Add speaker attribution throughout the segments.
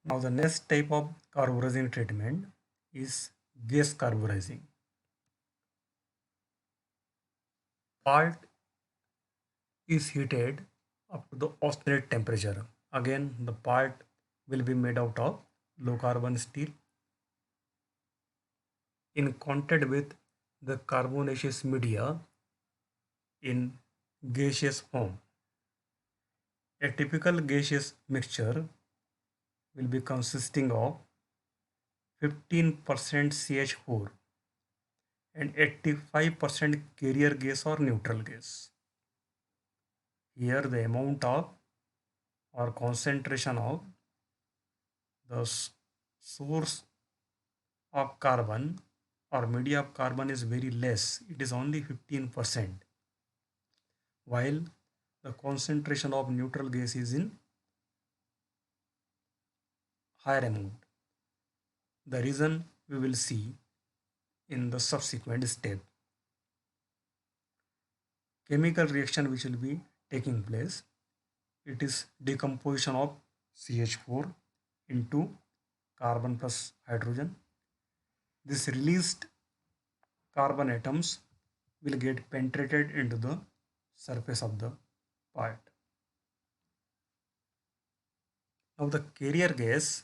Speaker 1: Now the next type of carburizing treatment is gas carburizing. Part is heated up to the austenite temperature. Again, the part will be made out of low carbon steel in contact with the carbonaceous media in gaseous form. A typical gaseous mixture will be consisting of 15% CH4 and 85% carrier gas or neutral gas. Here the amount of or concentration of the source of carbon or media of carbon is very less. It is only 15%, while the concentration of neutral gas is in higher amount. The reason we will see in the subsequent step. Chemical reaction which will be taking place, it is decomposition of CH4 into carbon plus hydrogen. This released carbon atoms will get penetrated into the surface of the part. Now the carrier gas,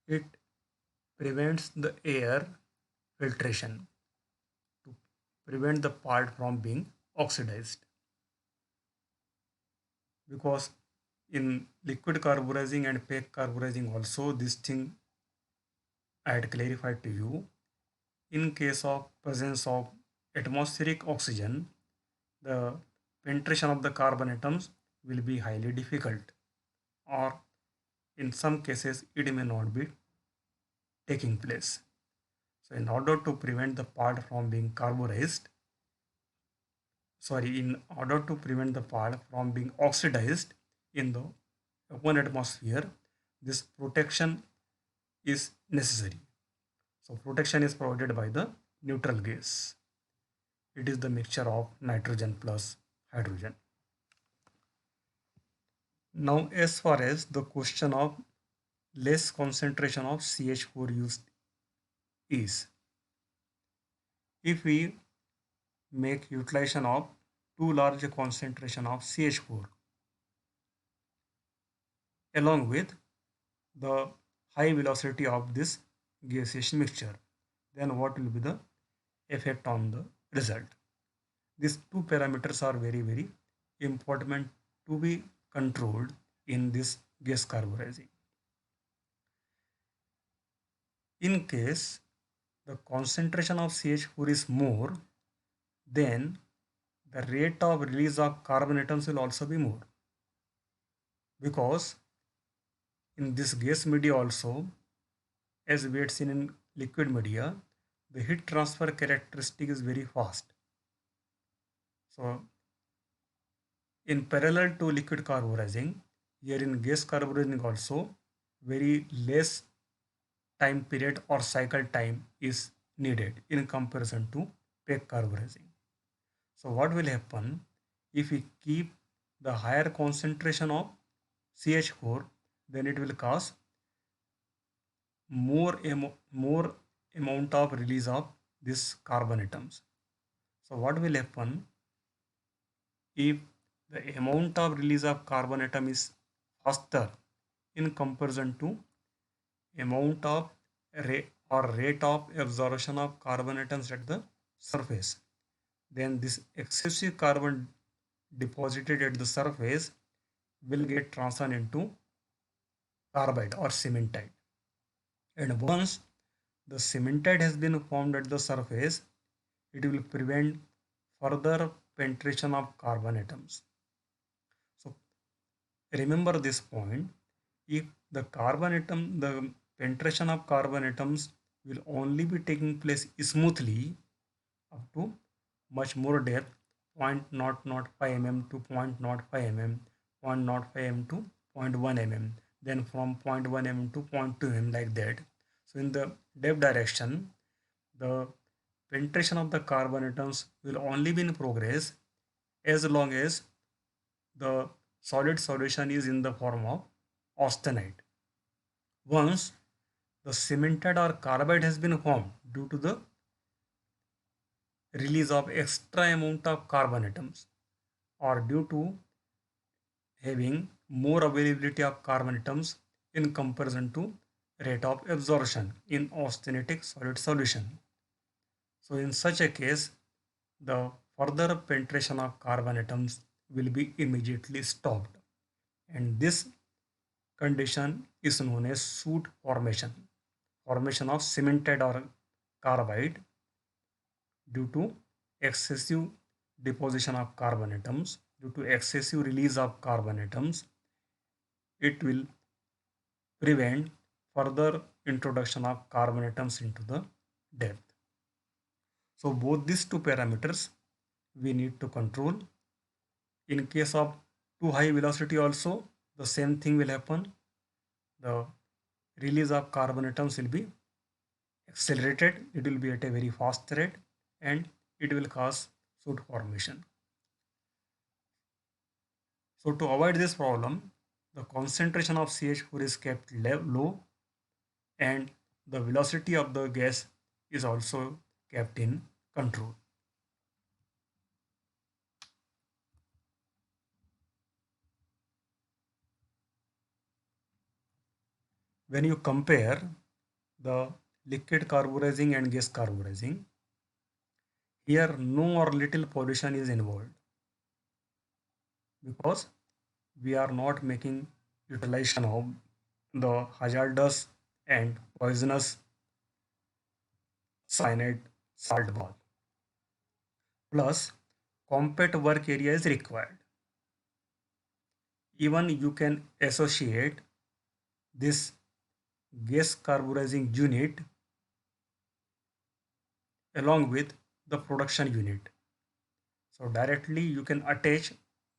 Speaker 1: it prevents the air filtration to prevent the part from being oxidized, because in liquid carburizing and pack carburizing also this thing I had clarified to you. In case of presence of atmospheric oxygen, the penetration of the carbon atoms will be highly difficult, or in some cases it may not be taking place. So in order to prevent the part from being carburized, in order to prevent the part from being oxidized in the open atmosphere, this protection is necessary. So protection is provided by the neutral gas. It is the mixture of nitrogen plus hydrogen. Now, as far as the question of less concentration of CH4 used is, if we make utilization of too large a concentration of CH4 along with the high velocity of this gaseous mixture, then what will be the effect on the result? These two parameters are very important to be controlled in this gas carburizing. In case the concentration of CH4 is more, then the rate of release of carbon atoms will also be more, because in this gas media also, as we had seen in liquid media, the heat transfer characteristic is very fast. So in parallel to liquid carburizing, here in gas carburizing also, very less time period or cycle time is needed in comparison to pack carburizing. So what will happen if we keep the higher concentration of CH4, then it will cause more amount of release of this carbon atoms. So what will happen if the amount of release of carbon atom is faster in comparison to amount of rate of absorption of carbon atoms at the surface, then this excessive carbon deposited at the surface will get transferred into carbide or cementite. And once the cementite has been formed at the surface, it will prevent further penetration of carbon atoms. So remember this point, if the carbon atom, the penetration of carbon atoms will only be taking place smoothly up to much more depth, 0.005 mm to 0.05 mm, 0.05 mm to 0.1 mm, then from 0.1 mm to 0.2 mm, like that. So in the depth direction, the penetration of the carbon atoms will only be in progress as long as the solid solution is in the form of austenite. Once the cemented or carbide has been formed due to the release of extra amount of carbon atoms or due to having more availability of carbon atoms in comparison to rate of absorption in austenitic solid solution. So in such a case, the further penetration of carbon atoms will be immediately stopped, and this condition is known as soot formation, formation of cemented or carbide due to excessive deposition of carbon atoms, due to excessive release of carbon atoms. It will prevent further introduction of carbon atoms into the depth. So both these two parameters we need to control. In case of too high velocity also, the same thing will happen. The release of carbon atoms will be accelerated. It will be at a very fast rate and it will cause soot formation. So to avoid this problem, the concentration of CH4 is kept low and the velocity of the gas is also kept in control. When you compare the liquid carburizing and gas carburizing, here no or little pollution is involved because we are not making utilization of the hazardous and poisonous cyanide salt bath. Plus, compact work area is required. Even you can associate this gas carburizing unit along with the production unit. So directly you can attach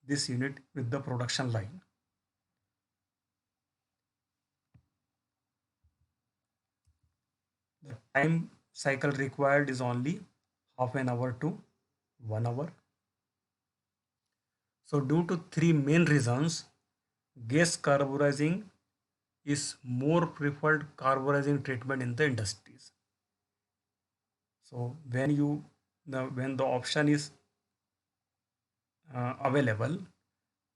Speaker 1: this unit with the production line. The time cycle required is only half an hour to 1 hour. So due to three main reasons, gas carburizing is more preferred carburizing treatment in the industries. So when the option is available,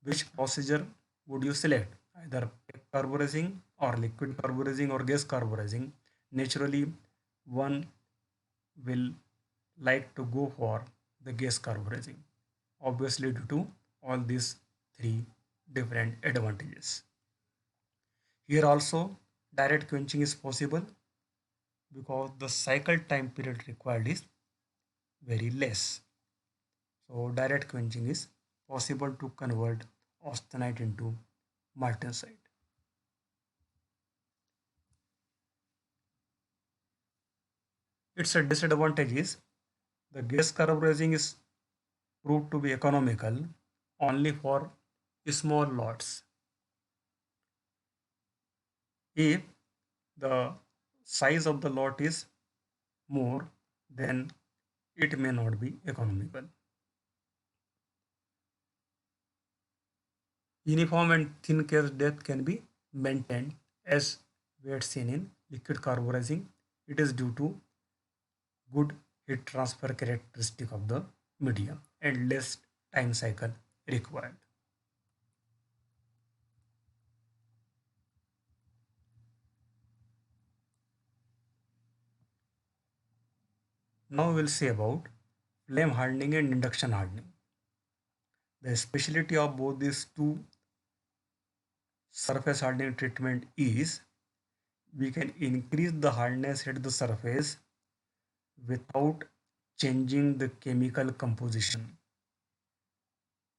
Speaker 1: which procedure would you select? Either carburizing or liquid carburizing or gas carburizing. Naturally, one will like to go for the gas carburizing, obviously due to all these three different advantages. Here also direct quenching is possible because the cycle time period required is very less. So direct quenching is possible to convert austenite into martensite. Its a disadvantage is the gas carburizing is proved to be economical only for small lots. If the size of the lot is more, then it may not be economical. Uniform and thin case depth can be maintained as we had seen in liquid carburizing. It is due to good heat transfer characteristic of the medium and less time cycle required. Now we'll see about flame hardening and induction hardening. The specialty of both these two surface hardening treatment is we can increase the hardness at the surface without changing the chemical composition.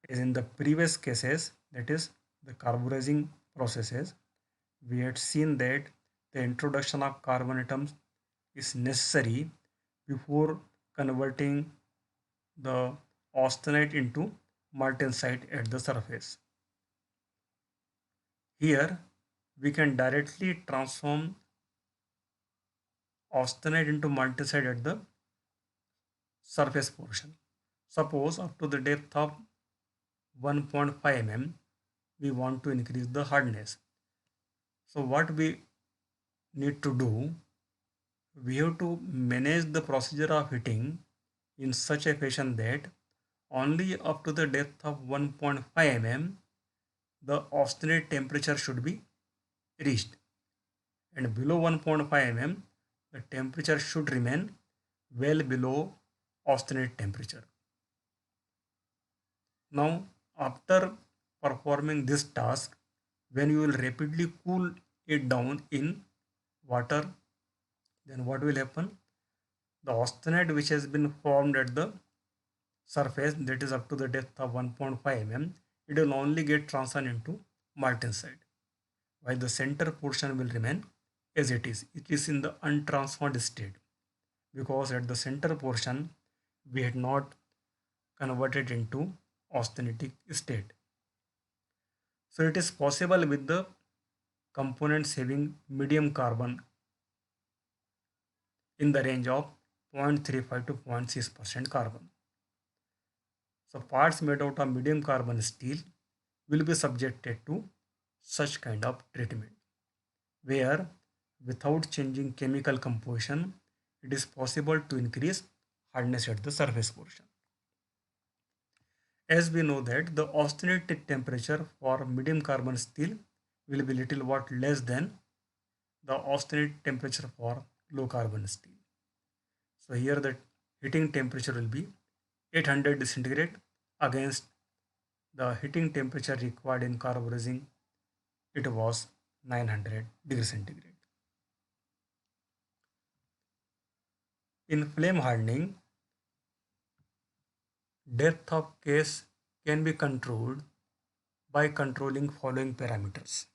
Speaker 1: As in the previous cases, that is the carburizing processes, we had seen that the introduction of carbon atoms is necessary before converting the austenite into martensite at the surface. Here, we can directly transform austenite into martensite at the surface portion. Suppose up to the depth of 1.5 mm, we want to increase the hardness. So what we need to do, we have to manage the procedure of heating in such a fashion that only up to the depth of 1.5 mm the obstinate temperature should be reached, and below 1.5 mm the temperature should remain well below obstinate temperature. Now, after performing this task, when you will rapidly cool it down in water, then what will happen? The austenite which has been formed at the surface, that is up to the depth of 1.5 mm, it will only get transferred into martensite, while the center portion will remain as it is. It is in the untransformed state because at the center portion we had not converted into austenitic state. So it is possible with the components having medium carbon in the range of 0.35 to 0.6% carbon. So parts made out of medium carbon steel will be subjected to such kind of treatment, where without changing chemical composition, it is possible to increase hardness at the surface portion. As we know that the austenitic temperature for medium carbon steel will be little what less than the austenite temperature for low carbon steel. So here the heating temperature will be 800 centigrade against the heating temperature required in carburizing, it was 900 degrees centigrade. In flame hardening, depth of case can be controlled by controlling following parameters.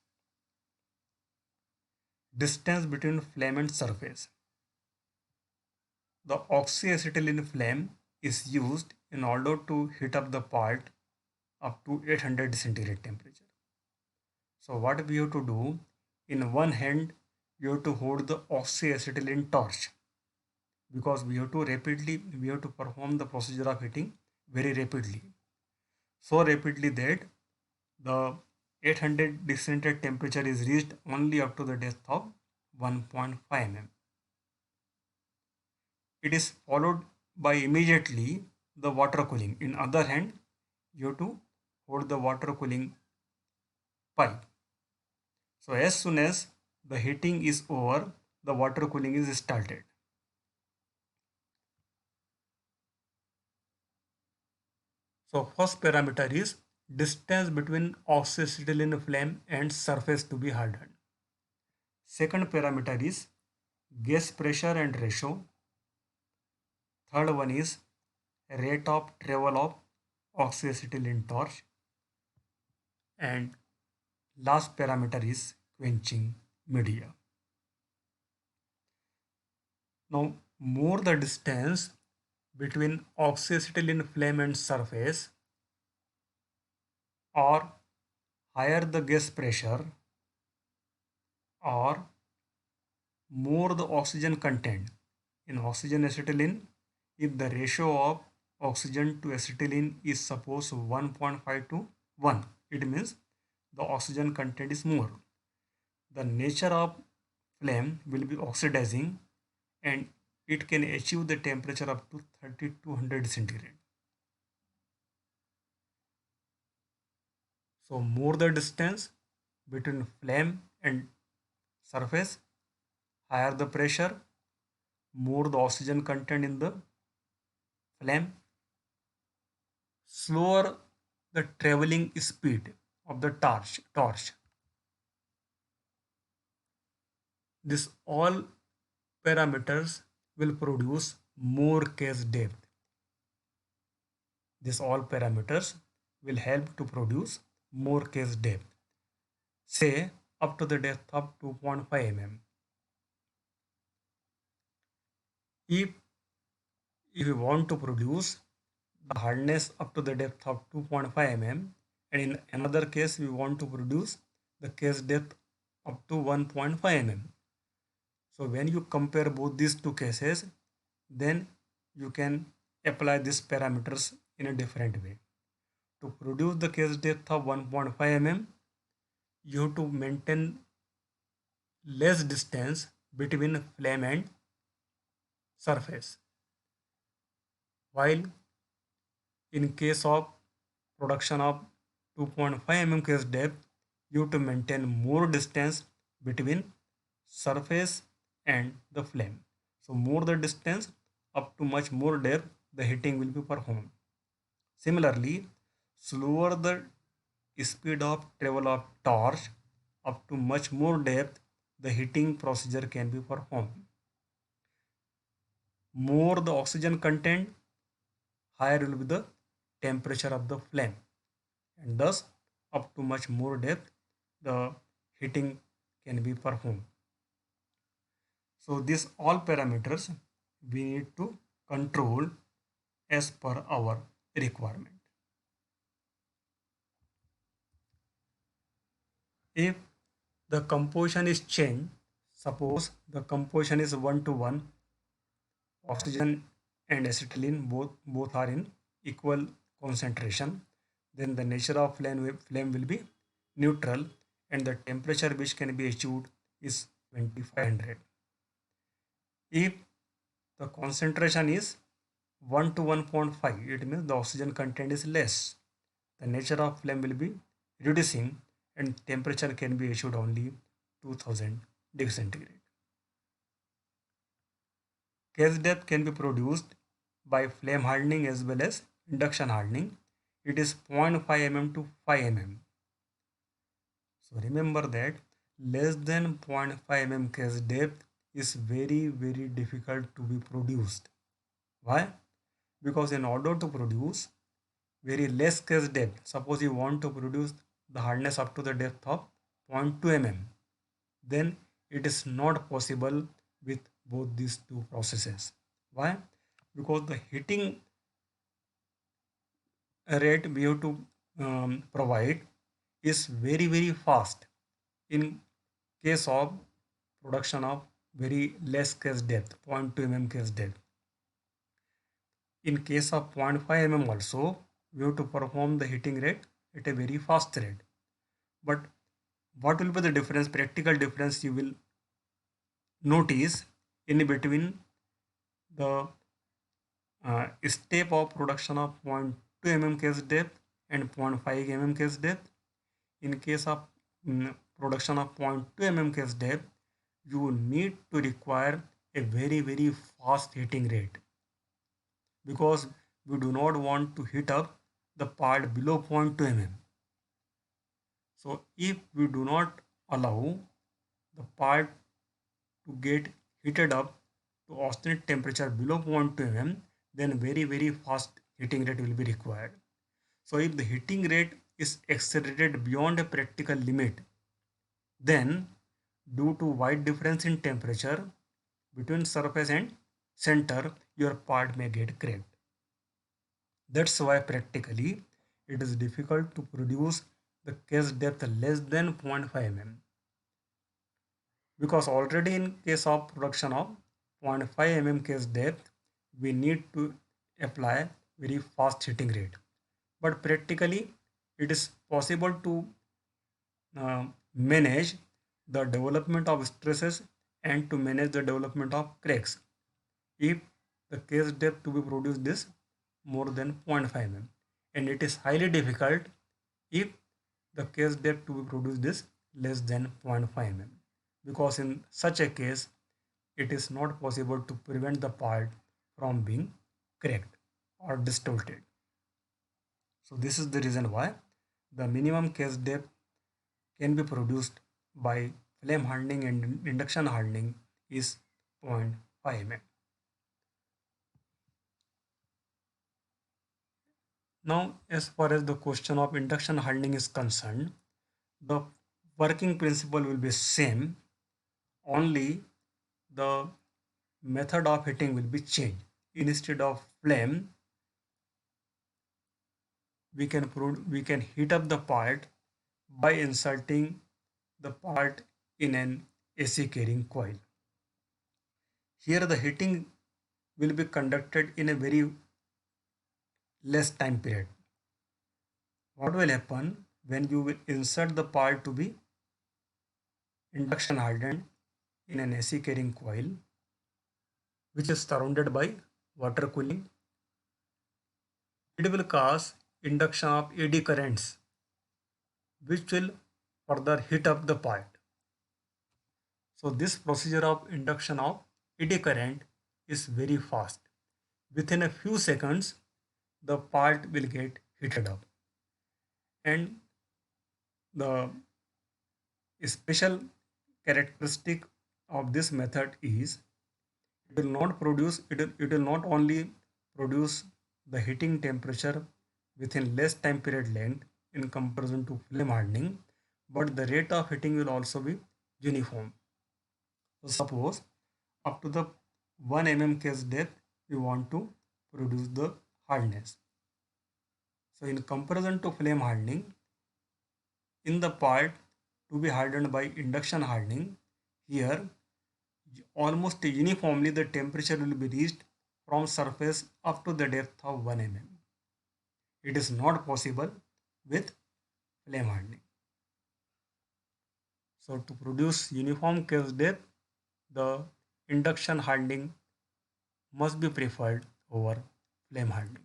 Speaker 1: Distance between flame and surface. The oxyacetylene flame is used in order to heat up the part up to 800 centigrade temperature. So what we have to do, in one hand you have to hold the oxyacetylene torch, because we have to perform the procedure of heating very rapidly, so rapidly that the 800 centigrade temperature is reached only up to the depth of 1.5 mm. It is followed by immediately the water cooling. In other hand, you have to hold the water cooling pipe. So as soon as the heating is over, the water cooling is started. So first parameter is distance between oxyacetylene flame and surface to be hardened. Second parameter is gas pressure and ratio. Third one is rate of travel of oxyacetylene torch. And last parameter is quenching media. Now, more the distance between oxyacetylene flame and surface, or higher the gas pressure, or more the oxygen content in oxygen acetylene, if the ratio of oxygen to acetylene is suppose 1.5 to 1, it means the oxygen content is more. The nature of flame will be oxidizing and it can achieve the temperature up to 3200 centigrade. So more the distance between flame and surface, higher the pressure, more the oxygen content in the flame, slower the traveling speed of the torch. This all parameters will produce more case depth. This all parameters will help to produce more case depth, say up to the depth of 2.5 mm. If if we want to produce the hardness up to the depth of 2.5 mm, and in another case we want to produce the case depth up to 1.5 mm. So when you compare both these two cases, then you can apply these parameters in a different way. To produce the case depth of 1.5 mm, you have to maintain less distance between flame and surface. While in case of production of 2.5 mm case depth, you have to maintain more distance between surface and the flame. So more the distance, up to much more depth, the heating will be performed. Similarly, slower the speed of travel of torch, up to much more depth, the heating procedure can be performed. More the oxygen content, higher will be the temperature of the flame, and thus up to much more depth the heating can be performed. So these all parameters we need to control as per our requirement. If the composition is changed, suppose the composition is 1 to 1, oxygen and acetylene both are in equal concentration, then the nature of flame will be neutral, and the temperature which can be achieved is 2500. If the concentration is 1 to 1.5, it means the oxygen content is less. The nature of flame will be reducing, and temperature can be achieved only 2000 degree centigrade. Case depth can be produced by flame hardening as well as induction hardening. It is 0.5 mm to 5 mm. So remember that less than 0.5 mm case depth is very difficult to be produced. Why? Because in order to produce very less case depth, suppose you want to produce the hardness up to the depth of 0.2 mm, then it is not possible with both these two processes. Why? Because the heating rate we have to provide is very fast in case of production of very less case depth, 0.2 mm case depth. In case of 0.5 mm also, we have to perform the heating rate at a very fast rate. But what will be the difference, practical difference you will notice in between the step of production of 0.2 mm case depth and 0.5 mm case depth. In case of production of 0.2 mm case depth, you need to require a very fast heating rate, because we do not want to heat up the part below 0.2 mm. So if we do not allow the part to get heated up to alternate temperature below 0.2 mm, then very fast heating rate will be required. So if the heating rate is accelerated beyond a practical limit, then due to wide difference in temperature between surface and center, your part may get cracked. That's why practically it is difficult to produce the case depth less than 0.5 mm, because already in case of production of 0.5 mm case depth, we need to apply very fast heating rate. But practically it is possible to manage the development of stresses and to manage the development of cracks if the case depth to be produced is more than 0.5 mm, and it is highly difficult if the case depth to be produced is less than 0.5 mm, because in such a case it is not possible to prevent the part from being cracked or distorted. So this is the reason why the minimum case depth can be produced by flame hardening and induction hardening is 0.5 mm. Now, as far as the question of induction hardening is concerned, the working principle will be same, only the method of heating will be changed. Instead of flame, we can heat up the part by inserting the part in an AC carrying coil. Here the heating will be conducted in a very less time period. What will happen when you will insert the part to be induction hardened in an AC carrying coil which is surrounded by water cooling, it will cause induction of eddy currents which will further heat up the part. So this procedure of induction of eddy current is very fast. Within a few seconds, the part will get heated up. And the special characteristic of this method is it will not only produce the heating temperature within less time period length in comparison to flame hardening, but the rate of heating will also be uniform. So suppose up to the 1 case depth we want to produce the hardness. So in comparison to flame hardening, in the part to be hardened by induction hardening, here almost uniformly the temperature will be reached from surface up to the depth of 1 It is not possible with flame hardening. So to produce uniform case depth, the induction hardening must be preferred over flame hardening.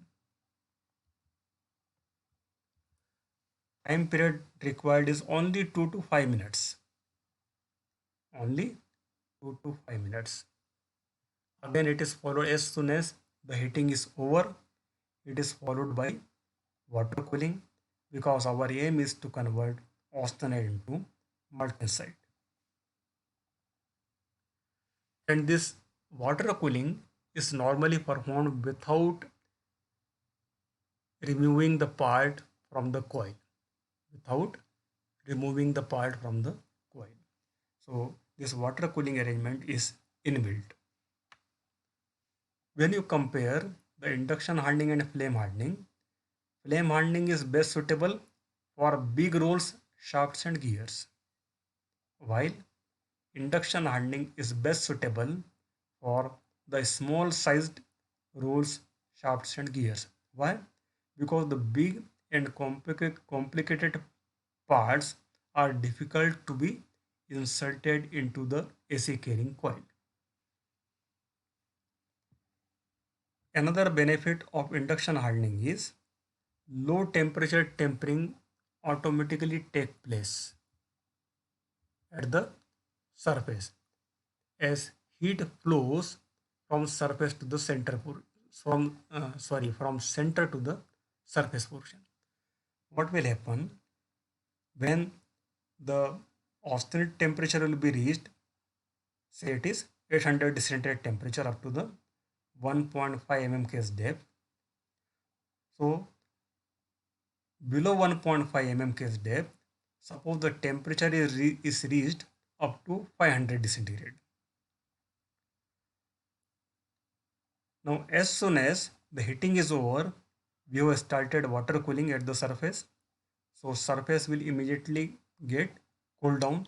Speaker 1: Time period required is only 2 to 5 minutes. Only 2 to 5 minutes. Again, it is followed as soon as the heating is over, it is followed by water cooling because our aim is to convert austenite into martensite. And this water cooling is normally performed without removing the part from the coil. Without removing the part from the coil. So this water cooling arrangement is inbuilt. When you compare the induction hardening and flame hardening is best suitable for big rolls, shafts and gears, while induction hardening is best suitable for the small sized rolls, shafts and gears. Why? Because the big and complicated parts are difficult to be inserted into the AC carrying coil. Another benefit of induction hardening is low temperature tempering automatically take place at the surface as heat flows from surface to the from center to the surface portion. What will happen when the austenite temperature will be reached? Say it is 800 centigrade temperature up to the 1.5 case depth. So below 1.5 case depth, suppose the temperature is reached up to 500 centigrade. Now as soon as the heating is over, we have started water cooling at the surface. So surface will immediately get cooled down,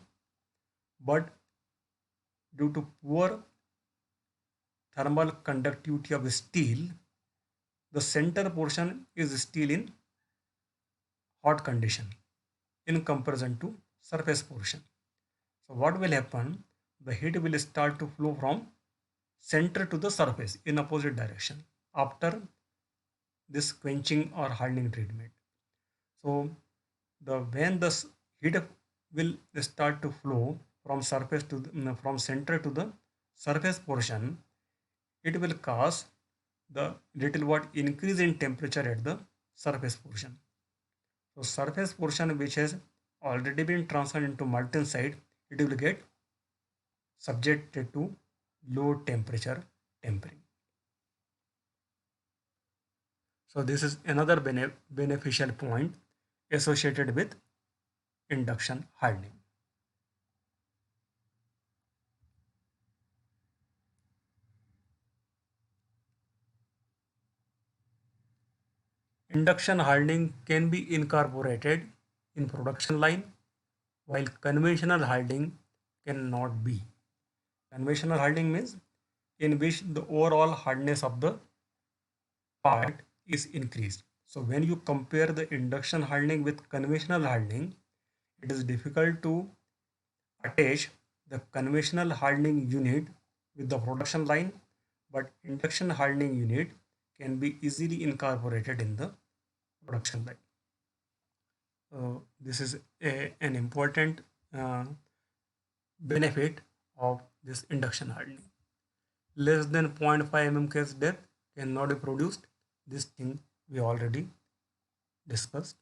Speaker 1: but due to poor thermal conductivity of steel, the center portion is still in hot condition in comparison to surface portion. So what will happen? The heat will start to flow from center to the surface in opposite direction after this quenching or hardening treatment. So the when the heat will start to flow from surface to from center to the surface portion, it will cause the little what increase in temperature at the surface portion. So surface portion which has already been transferred into martensite, it will get subjected to low temperature tempering. So this is another beneficial point associated with induction hardening. Induction hardening can be incorporated in production line while conventional hardening cannot be. Conventional hardening means in which the overall hardness of the part is increased. So when you compare the induction hardening with conventional hardening, it is difficult to attach the conventional hardening unit with the production line, but induction hardening unit can be easily incorporated in the production line. This is an important uh, benefit of this induction hardening. Less than 0.5 mm case depth cannot be produced. This thing we already discussed.